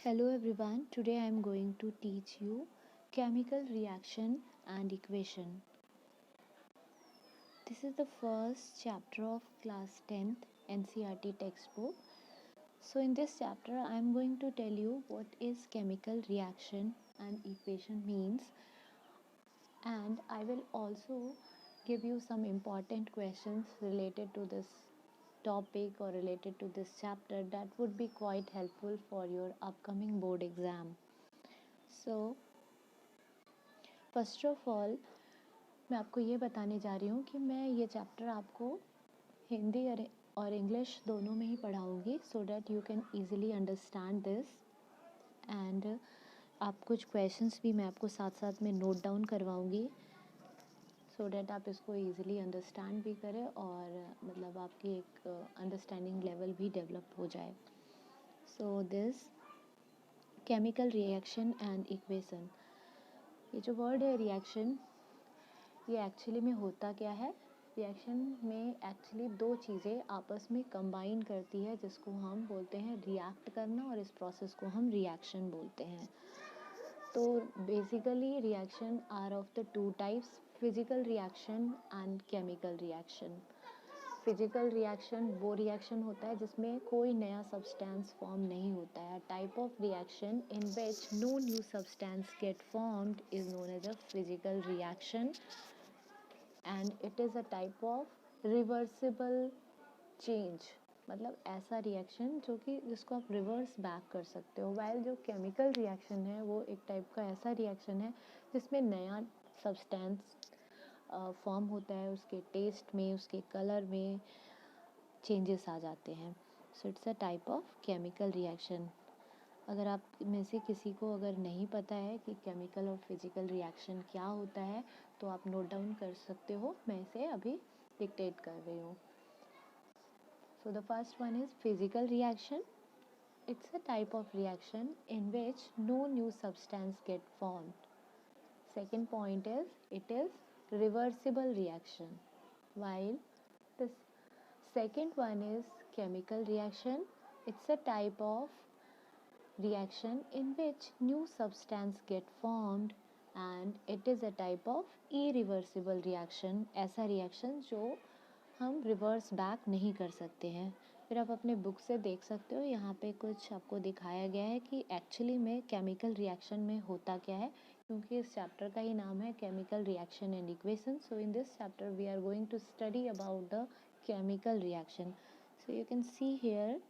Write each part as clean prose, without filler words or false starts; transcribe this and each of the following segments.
Hello everyone, today I am going to teach you chemical reaction and equation. This is the first chapter of class 10th NCERT textbook. So in this chapter I am going to tell you what is chemical reaction and equation means, and I will also give you some important questions related to this topic or related to this chapter that would be quite helpful for your upcoming board exam. So first of all मैं आपको ये बताने जा रही हूँ कि मैं ये चैप्टर आपको हिंदी और इंग्लिश दोनों में ही पढ़ाऊँगी so that you can easily understand this and आप कुछ क्वेश्चंस भी मैं आपको साथ साथ में नोट डाउन करवाऊँगी सो डैट आप इसको ईज़िली अंडरस्टैंड भी करें और मतलब आपकी एक अंडरस्टैंडिंग लेवल भी डेवलप हो जाए. So this chemical reaction and equation. ये जो वर्ड है रिएक्शन, ये एक्चुअली में होता क्या है. रिएक्शन में एक्चुअली दो चीज़ें आपस में कंबाइन करती है जिसको हम बोलते हैं रिएक्ट करना, और इस प्रोसेस को हम रिएक्शन बोलते हैं. तो basically reaction are of the two types, physical reaction and chemical reaction. Physical reaction वो रिएक्शन होता है जिसमें कोई नया सब्सटेंस फॉर्म नहीं होता है. Type of reaction in which no new substance get formed is known as a physical reaction, and it is a type of reversible change. मतलब ऐसा रिएक्शन जो कि जिसको आप रिवर्स बैक कर सकते हो. वाइल जो केमिकल रिएक्शन है वो एक टाइप का ऐसा रिएक्शन है जिसमें नया सब्सटेंस फॉर्म होता है, उसके टेस्ट में, उसके कलर में चेंजेस आ जाते हैं. So it's a type of chemical reaction. अगर आप में से किसी को अगर नहीं पता है कि केमिकल और फिजिकल रिएक्शन क्या होता है तो आप नोट डाउन कर सकते हो. मैं इसे अभी डिक्टेट कर रही हूँ. So the first one is physical reaction. It's a type of reaction in which no new substance get formed. Second point is it is reversible reaction. While the second one is chemical reaction. It's a type of reaction in which new substance get formed and it is a type of irreversible reaction. ऐसा reaction जो हम reverse back नहीं कर सकते हैं. फिर आप अपने बुक से देख सकते हो, यहाँ पे कुछ आपको दिखाया गया है कि एक्चुअली में केमिकल रिएक्शन में होता क्या है, क्योंकि इस चैप्टर का ही नाम है chemical reaction and equation. So in this chapter we are going to study about the chemical reaction. So you can see here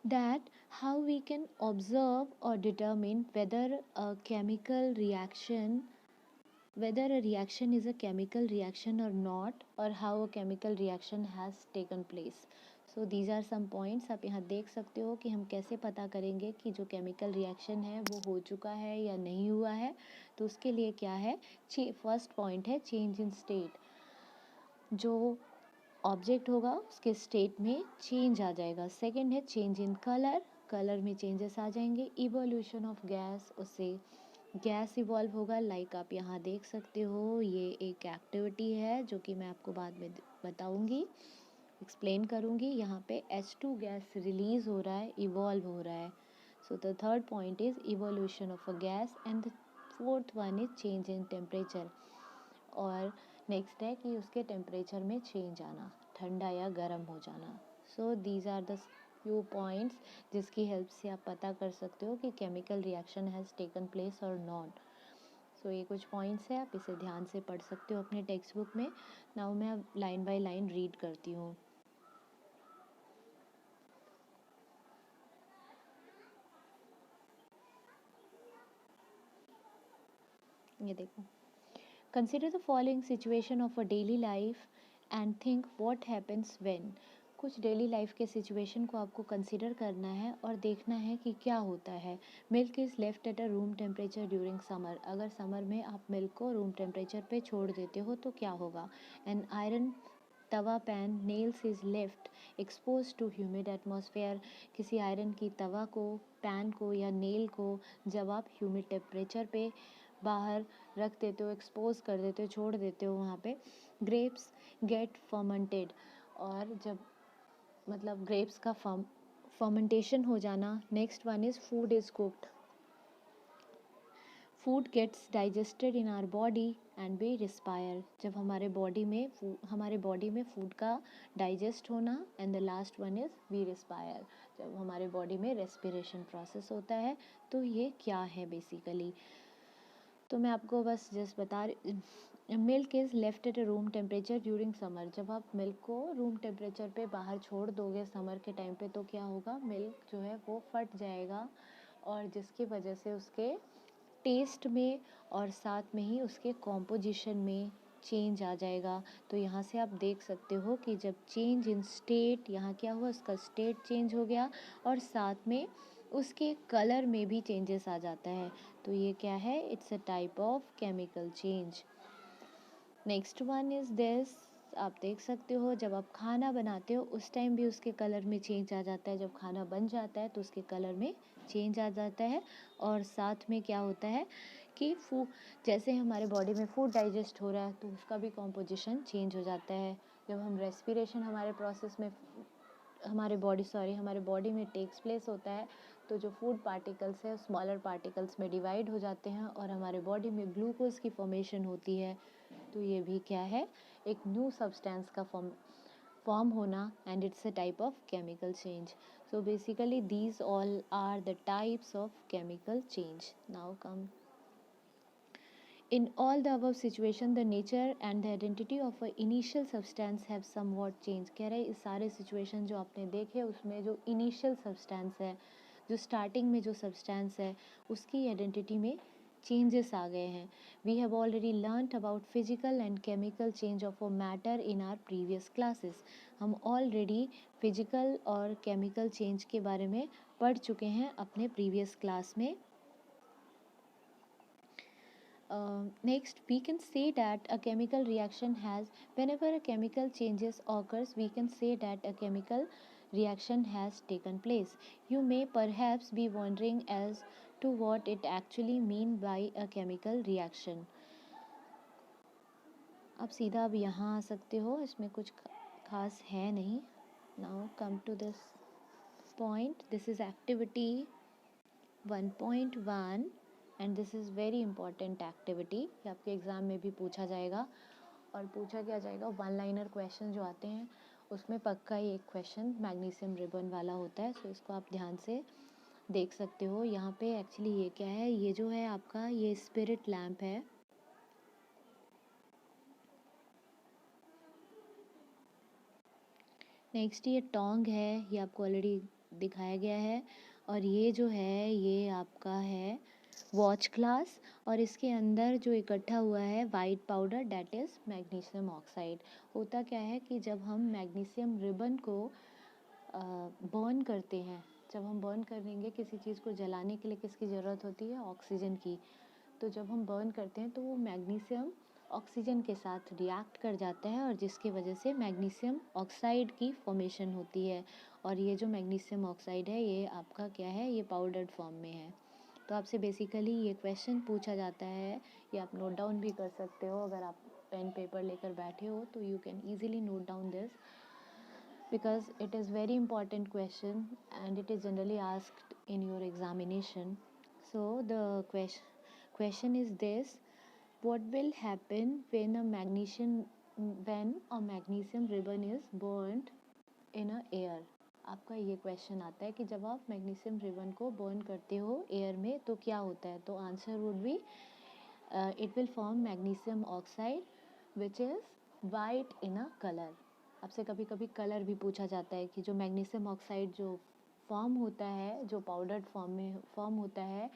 that how we can observe or determine whether a chemical reaction, whether a reaction is a chemical reaction or not, or how a chemical reaction has taken place. So these are some points. आप यहाँ देख सकते हो कि हम कैसे पता करेंगे कि जो केमिकल रिएक्शन है वो हो चुका है या नहीं हुआ है. तो उसके लिए क्या है, फर्स्ट पॉइंट है चेंज इन स्टेट. जो ऑब्जेक्ट होगा उसके स्टेट में चेंज आ जाएगा. सेकंड है चेंज इन कलर, कलर में चेंजेस आ जाएंगे. इवोल्यूशन ऑफ गैस, उससे गैस इवॉल्व होगा. लाइक आप यहाँ देख सकते हो, ये एक एक्टिविटी है जो कि मैं आपको बाद में बताऊंगी, एक्सप्लेन करूंगी. यहाँ पे H2 गैस रिलीज हो रहा है, इवॉल्व हो रहा है. So the third point is evolution of a gas and the fourth one is change in temperature. और नेक्स्ट है कि उसके टेम्परेचर में चेंज आना, ठंडा या गर्म हो जाना. So these are the few points जिसकी हेल्प से आप पता कर सकते हो कि chemical reaction has taken place और नॉट. सो ये कुछ पॉइंट्स है, आप इसे ध्यान से पढ़ सकते हो अपने टेक्स्ट बुक में. नाउ मैं अब लाइन बाय लाइन रीड करती हूँ. ये देखो. Consider the following situation of a daily life and think what happens when. कुछ डेली लाइफ के सिचुएशन को आपको कंसिडर करना है और देखना है कि क्या होता है. Milk is left at a room temperature during summer. अगर समर में आप मिल्क को रूम टेम्परेचर पे छोड़ देते हो तो क्या होगा. An iron tawa pan nails is left expose to humid atmosphere. किसी आयरन की तवा को, पैन को या नेल को जब आप ह्यूमिड टेम्परेचर पे बाहर रख देते हो, एक्सपोज कर देते हो, छोड़ देते हो वहाँ पे. Grapes get fermented. और जब मतलब ग्रेप्स का फर्मेंटेशन हो जाना. Next one is food is cooked. Food gets digested in our body and we respire. जब हमारे बॉडी में फूड का डाइजेस्ट होना. And the last one is we respire. जब हमारे बॉडी में रेस्पिरेशन प्रोसेस होता है. तो ये क्या है बेसिकली, तो मैं आपको बस जस्ट बता milk is left at room temperature during summer. जब आप मिल्क को रूम टेम्परेचर पे बाहर छोड़ दोगे समर के टाइम पे, तो क्या होगा, मिल्क जो है वो फट जाएगा, और जिसकी वजह से उसके टेस्ट में और साथ में ही उसके कॉम्पोजिशन में चेंज आ जाएगा. तो यहाँ से आप देख सकते हो कि जब चेंज इन स्टेट, यहाँ क्या हुआ, उसका स्टेट चेंज हो गया, और साथ में उसके कलर में भी चेंजेस आ जाता है. तो ये क्या है, it's a type of chemical change. Next one is this. आप देख सकते हो जब आप खाना बनाते हो उस टाइम भी उसके कलर में चेंज आ जाता है. जब खाना बन जाता है तो उसके कलर में चेंज आ जाता है. और साथ में क्या होता है कि जैसे हमारे बॉडी में फूड डाइजेस्ट हो रहा है तो उसका भी कॉम्पोजिशन चेंज हो जाता है. जब हम रेस्पिरेशन हमारे प्रोसेस में हमारे बॉडी में टेक्स प्लेस होता है, तो जो फूड पार्टिकल्स है स्मॉलर पार्टिकल्स में डिवाइड हो जाते हैं और हमारे बॉडी में ग्लूकोज की फॉर्मेशन होती है. तो ये भी क्या है, एक न्यू सब्सटेंस का फॉर्म होना, and it's a type of chemical change. So basically these all are the types of chemical change. Now come in all the above situation the nature and the identity of a initial substance have somewhat changed. कह रहे इस सारे situation जो आपने देखे उसमें जो initial substance है, जो starting में जो substance है, उसकी identity में changes आ गए हैं. We have already learnt about physical and chemical change of a matter in our previous classes. हम already physical और chemical change के बारे में पढ़ चुके हैं अपने previous class में. Next, we can say that a chemical reaction has, whenever a chemical changes occurs, we can say that a chemical reaction has taken place. You may perhaps be wondering as to what it actually mean by a chemical reaction. अब सीधा अब यहाँ आ सकते हो, इसमें कुछ खास है नहीं. Now come to this point. This is activity 1.1 and this is very important activity. ये आपके एग्ज़ाम में भी पूछा जाएगा. और पूछा क्या जाएगा, वन लाइनर क्वेश्चन जो आते हैं उसमें पक्का ही एक क्वेश्चन मैग्नीशियम रिबन वाला होता है. सो इसको आप ध्यान से देख सकते हो. यहाँ पे एक्चुअली ये क्या है, ये जो है आपका ये स्पिरिट लैम्प है. नेक्स्ट ये टोंग है, ये आपको ऑलरेडी दिखाया गया है. और ये जो है ये आपका है वॉच ग्लास, और इसके अंदर जो इकट्ठा हुआ है white powder, that is magnesium oxide. होता क्या है कि जब हम मैग्नीशियम रिबन को बर्न करते हैं, जब हम बर्न करेंगे किसी चीज़ को जलाने के लिए किसकी ज़रूरत होती है, ऑक्सीजन की. तो जब हम बर्न करते हैं तो वो मैग्नीशियम ऑक्सीजन के साथ रिएक्ट कर जाता है, और जिसकी वजह से मैग्नीशियम ऑक्साइड की फॉर्मेशन होती है. और ये जो मैग्नीशियम ऑक्साइड है ये आपका क्या है, ये पाउडर्ड फॉर्म में है. तो आपसे बेसिकली ये क्वेश्चन पूछा जाता है, ये आप नोट डाउन भी कर सकते हो. अगर आप पेन पेपर लेकर बैठे हो तो you can easily note down this, because it is very important question and it is generally asked in your examination. So the question is this: what will happen when a magnesium ribbon is burnt in a air? आपका ये question आता है कि जब आप magnesium ribbon को burn करते हो एयर में तो क्या होता है. तो answer would be it will form magnesium oxide which is white in a colour. आपसे कभी कभी कलर भी पूछा जाता है कि जो मैग्नीशियम ऑक्साइड जो फॉर्म होता है, जो पाउडर्ड फॉर्म में फॉर्म होता है,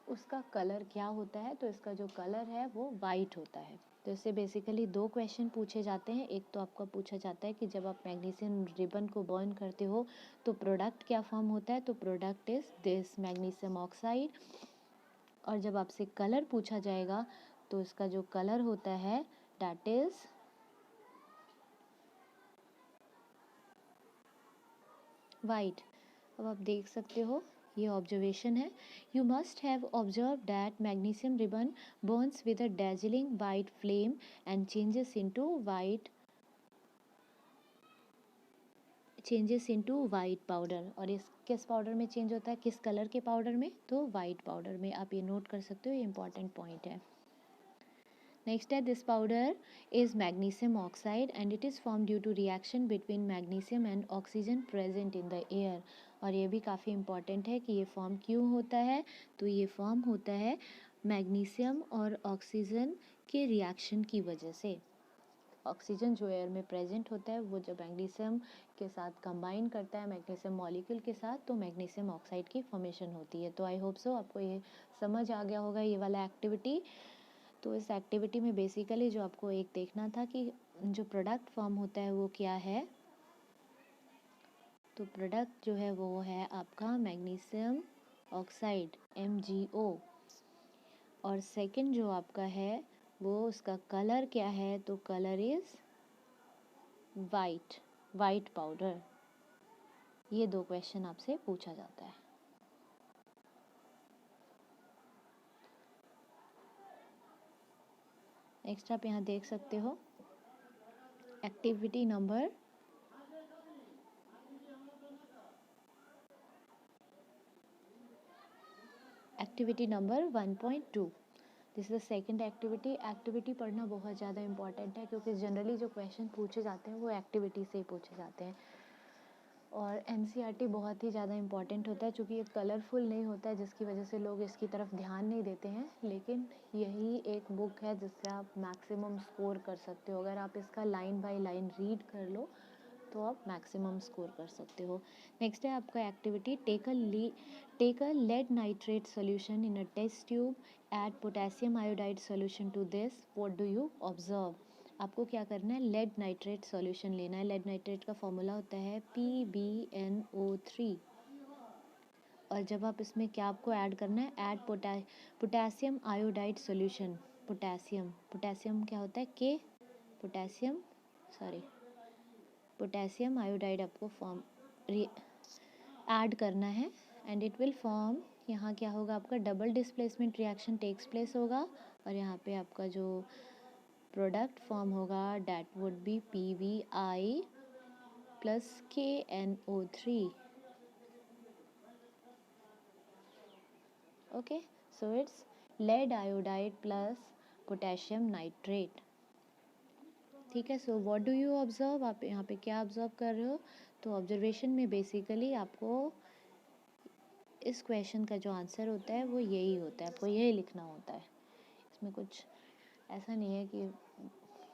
उसका कलर क्या होता है. तो इसका जो कलर है वो वाइट होता है. तो इससे बेसिकली दो क्वेश्चन पूछे जाते हैं. एक तो आपका पूछा जाता है कि जब आप मैग्नीशियम रिबन को बर्न करते हो तो प्रोडक्ट क्या फॉर्म होता है. तो product is this magnesium oxide. और जब आपसे कलर पूछा जाएगा तो इसका जो कलर होता है दैट इज़ वाइट. अब आप देख सकते हो ये ऑब्जर्वेशन है. You must have observe that magnesium ribbon Burns with a dazzling white flame and changes into white changes into white powder. और इस किस पाउडर में चेंज होता है, किस कलर के पाउडर में, तो वाइट पाउडर में। आप ये नोट कर सकते हो, ये इंपॉर्टेंट पॉइंट है। नेक्स्ट है, this powder is magnesium oxide and it is form due to reaction between magnesium and oxygen present in the air. और ये भी काफ़ी इंपॉर्टेंट है कि ये फॉर्म क्यों होता है, तो ये फॉर्म होता है मैग्नीशियम और ऑक्सीजन के रिएक्शन की वजह से। ऑक्सीजन जो एयर में प्रेजेंट होता है वो जब मैग्नीशियम के साथ कंबाइन करता है मैग्नीशियम मॉलिक्यूल के साथ, तो मैग्नीशियम ऑक्साइड की फॉर्मेशन होती है। तो आई होप सो आपको ये समझ आ गया होगा ये वाला एक्टिविटी। तो इस एक्टिविटी में बेसिकली जो आपको एक देखना था कि जो प्रोडक्ट फॉर्म होता है वो क्या है, तो प्रोडक्ट जो है वो है आपका मैग्नीशियम ऑक्साइड MgO। और सेकंड जो आपका है वो उसका कलर क्या है, तो कलर इज वाइट पाउडर। ये 2 क्वेश्चन आपसे पूछा जाता है। नेक्स्ट आप यहाँ देख सकते हो activity number 1.2। This is the second activity. Activity पढ़ना बहुत ज़्यादा इंपॉर्टेंट है क्योंकि जनरली जो क्वेश्चन पूछे जाते हैं वो एक्टिविटी से ही पूछे जाते हैं। और NCERT बहुत ही ज़्यादा इंपॉर्टेंट होता है क्योंकि ये कलरफुल नहीं होता है, जिसकी वजह से लोग इसकी तरफ ध्यान नहीं देते हैं। लेकिन यही एक बुक है जिससे आप मैक्सिमम स्कोर कर सकते हो। अगर आप इसका लाइन बाय लाइन रीड कर लो तो आप मैक्सिमम स्कोर कर सकते हो। नेक्स्ट है आपका activity, take a lead nitrate solution in a test tube, add potassium iodide solution to this, what do you observe. आपको क्या करना है, लेड नाइट्रेट सॉल्यूशन लेना है। लेड नाइट्रेट का फॉर्मूला होता है PbNO3। और जब आप इसमें क्या आपको ऐड करना है, add potassium iodide solution. Potassium क्या होता है, के पोटेशियम आयोडाइड आपको ऐड करना है एंड इट विल फॉर्म, यहाँ क्या होगा आपका double displacement reaction takes place होगा। और यहाँ पे आपका जो प्रोडक्ट फॉर्म होगा that would be PbI plus KNO3। Okay, so it's lead iodide plus potassium nitrate. ठीक है, so what do you observe, आप यहाँ पे क्या ऑब्जर्व कर रहे हो, तो ऑब्जर्वेशन में बेसिकली आपको इस क्वेश्चन का जो आंसर होता है वो यही होता है, आपको यही लिखना होता है। इसमें कुछ ऐसा नहीं है कि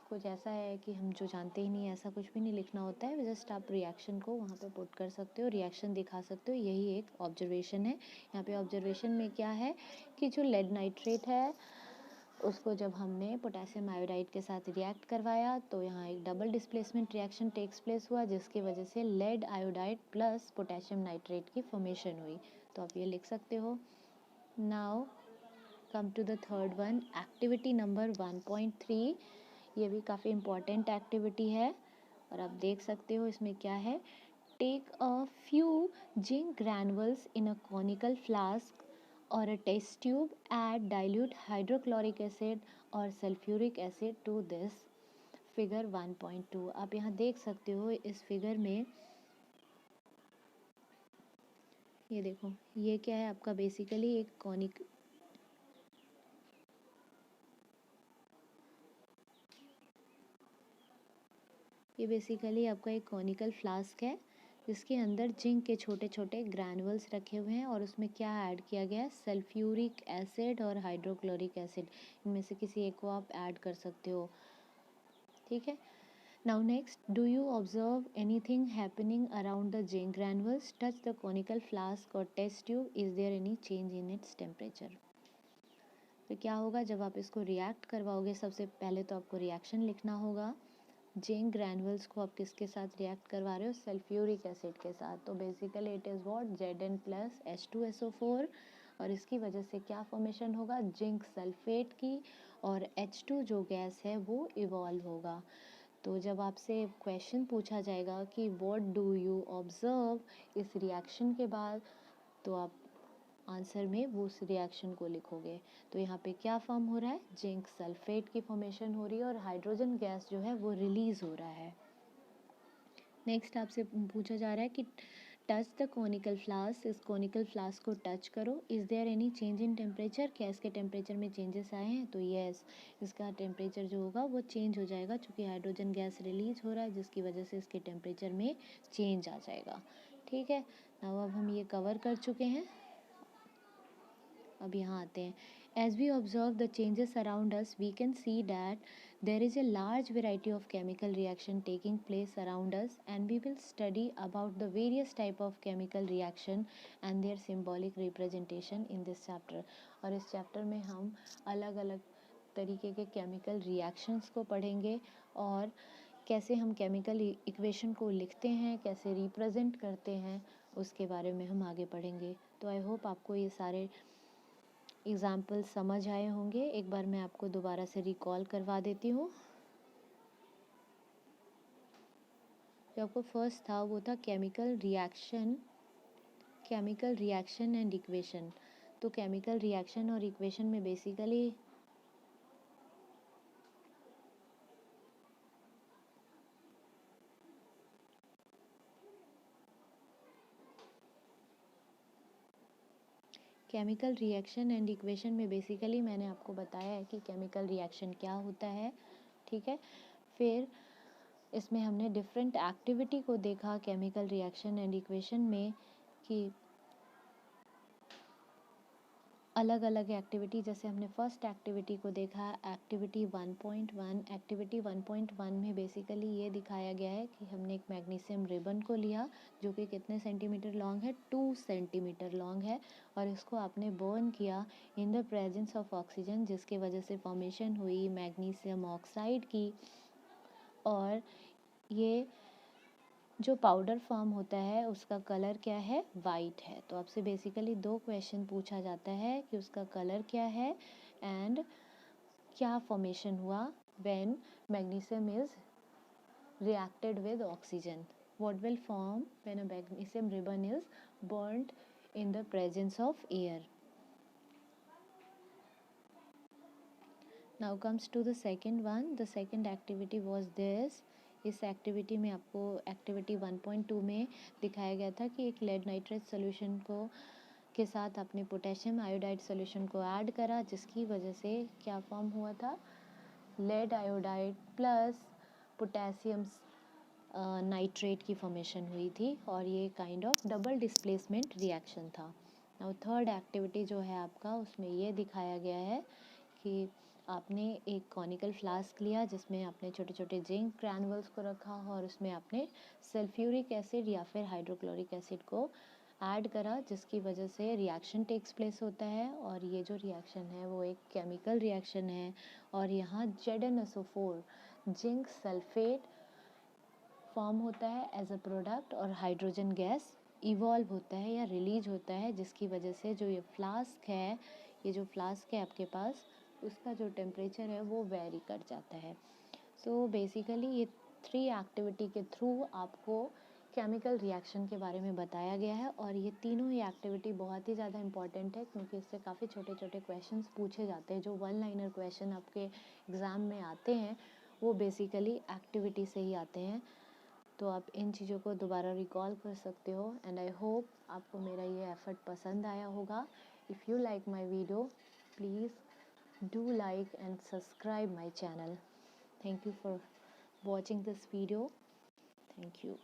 कुछ ऐसा है कि हम जो जानते ही नहीं है, ऐसा कुछ भी नहीं लिखना होता है। जस्ट आप रिएक्शन को वहाँ पे पुट कर सकते हो, रिएक्शन दिखा सकते हो, यही एक ऑब्जर्वेशन है। यहाँ पे ऑब्जर्वेशन में क्या है कि जो लेड नाइट्रेट है उसको जब हमने पोटेशियम आयोडाइड के साथ रिएक्ट करवाया तो यहाँ एक double displacement reaction takes place हुआ, जिसकी वजह से lead iodide plus potassium nitrate की फॉर्मेशन हुई। तो आप ये लिख सकते हो। Now come to the third one, activity number 1.3। ये भी काफ़ी इम्पॉर्टेंट एक्टिविटी है और आप देख सकते हो इसमें क्या है, take a few zinc granules in a conical flask और a test tube, add dilute hydrochloric acid और sulphuric acid to this, figure 1.2। आप यहाँ देख सकते हो इस फिगर में, ये देखो ये क्या है आपका, बेसिकली एक ये बेसिकली आपका एक कॉनिकल फ्लास्क है जिसके अंदर जिंक के छोटे छोटे ग्रैनुअल्स रखे हुए हैं और उसमें क्या ऐड किया गया है, सल्फ्यूरिक एसिड और हाइड्रोक्लोरिक एसिड। इनमें से किसी एक को आप ऐड कर सकते हो। ठीक है, now next, do you observe anything happening around the zinc granules, touch the conical flask और test tube, is there any change in its temperature. तो क्या होगा जब आप इसको रिएक्ट करवाओगे, सबसे पहले तो आपको रिएक्शन लिखना होगा। जिंक ग्रैनुअल्स को आप किसके साथ रिएक्ट करवा रहे हो, सल्फ्यूरिक एसिड के साथ। तो basically it is what, Zn plus H2SO4। और इसकी वजह से क्या फॉर्मेशन होगा, जिंक सल्फेट की, और H2 जो गैस है वो इवॉल्व होगा। तो जब आपसे क्वेश्चन पूछा जाएगा कि व्हाट डू यू ऑब्जर्व इस रिएक्शन के बाद, तो आप आंसर में वो उस रिएक्शन को लिखोगे। तो यहाँ पे क्या फॉर्म हो रहा है, जिंक सल्फेट की फॉर्मेशन हो रही है और हाइड्रोजन गैस जो है वो रिलीज हो रहा है। नेक्स्ट आपसे पूछा जा रहा है कि टच द कॉनिकल फ्लास्क, इस कॉनिकल फ्लास्क को टच करो। Is there any change in temperature, क्या इसके टेम्परेचर में चेंजेस आए हैं? तो यस, इसका टेम्परेचर जो होगा वो चेंज हो जाएगा, क्योंकि हाइड्रोजन गैस रिलीज हो रहा है जिसकी वजह से इसके टेम्परेचर में चेंज आ जाएगा। ठीक है, नाउ अब हम ये कवर कर चुके हैं। अब यहाँ आते हैं। As we observe the changes around us, we can see that there is a large variety of chemical reaction taking place around us, and we will study about the various type of chemical reaction and their symbolic representation in this chapter। और इस chapter में हम अलग अलग तरीके के chemical reactions को पढ़ेंगे और कैसे हम केमिकल इक्वेशन को लिखते हैं, कैसे रिप्रेजेंट करते हैं, उसके बारे में हम आगे पढ़ेंगे। तो आई होप आपको ये सारे एग्जाम्पल समझ आए होंगे। एक बार मैं आपको दोबारा से रिकॉल करवा देती हूँ। जो आपको फर्स्ट था वो था केमिकल रिएक्शन एंड इक्वेशन। तो केमिकल रिएक्शन और इक्वेशन में बेसिकली मैंने आपको बताया है कि केमिकल रिएक्शन क्या होता है। ठीक है, फिर इसमें हमने डिफरेंट एक्टिविटी को देखा केमिकल रिएक्शन एंड इक्वेशन में, कि अलग अलग एक्टिविटी, जैसे हमने फर्स्ट एक्टिविटी को देखा एक्टिविटी 1.1। एक्टिविटी 1.1 में बेसिकली ये दिखाया गया है कि हमने एक मैग्नीशियम रिबन को लिया जो कि कितने सेंटीमीटर लॉन्ग है, 2 सेंटीमीटर लॉन्ग है, और इसको आपने बर्न किया इन द प्रेजेंस ऑफ ऑक्सीजन, जिसके वजह से फॉर्मेशन हुई मैग्नीशियम ऑक्साइड की। और ये जो पाउडर फॉर्म होता है उसका कलर क्या है, वाइट है। तो आपसे बेसिकली 2 क्वेश्चन पूछा जाता है कि उसका कलर क्या है एंड क्या फॉर्मेशन हुआ when magnesium is reacted with oxygen, what will form when a magnesium ribbon is burned in the presence of air. Now comes to the second one. The second activity was this. इस activity में आपको activity 1.2 में दिखाया गया था कि एक lead nitrate solution को के साथ आपने पोटेशियम आयोडाइड सोल्यूशन को ऐड करा, जिसकी वजह से क्या फॉर्म हुआ था, lead iodide plus potassium nitrate की फॉर्मेशन हुई थी, और ये kind of double displacement reaction था। और थर्ड एक्टिविटी जो है आपका, उसमें ये दिखाया गया है कि आपने एक कॉनिकल फ्लास्क लिया जिसमें आपने छोटे छोटे जिंक ग्रैनुअल्स को रखा और उसमें आपने सल्फ्यूरिक एसिड या फिर हाइड्रोक्लोरिक एसिड को ऐड करा, जिसकी वजह से रिएक्शन टेक्स प्लेस होता है। और ये जो रिएक्शन है वो एक केमिकल रिएक्शन है, और यहाँ ZnSO4 जिंक सल्फेट फॉर्म होता है एज अ प्रोडक्ट, और हाइड्रोजन गैस इवॉल्व होता है या रिलीज होता है, जिसकी वजह से जो ये फ्लास्क है, ये जो फ्लास्क है आपके पास, उसका जो टेम्परेचर है वो वेरी कर जाता है। सो बेसिकली ये 3 एक्टिविटी के थ्रू आपको केमिकल रिएक्शन के बारे में बताया गया है, और ये तीनों ही एक्टिविटी बहुत ही ज़्यादा इंपॉर्टेंट है, क्योंकि इससे काफ़ी छोटे छोटे क्वेश्चंस पूछे जाते हैं। जो 1 लाइनर क्वेश्चन आपके एग्ज़ाम में आते हैं वो बेसिकली एक्टिविटी से ही आते हैं। तो आप इन चीज़ों को दोबारा रिकॉल कर सकते हो, एंड आई होप आपको मेरा ये एफर्ट पसंद आया होगा। If you like my video, please do like and subscribe my channel. Thank you for watching this video. Thank you.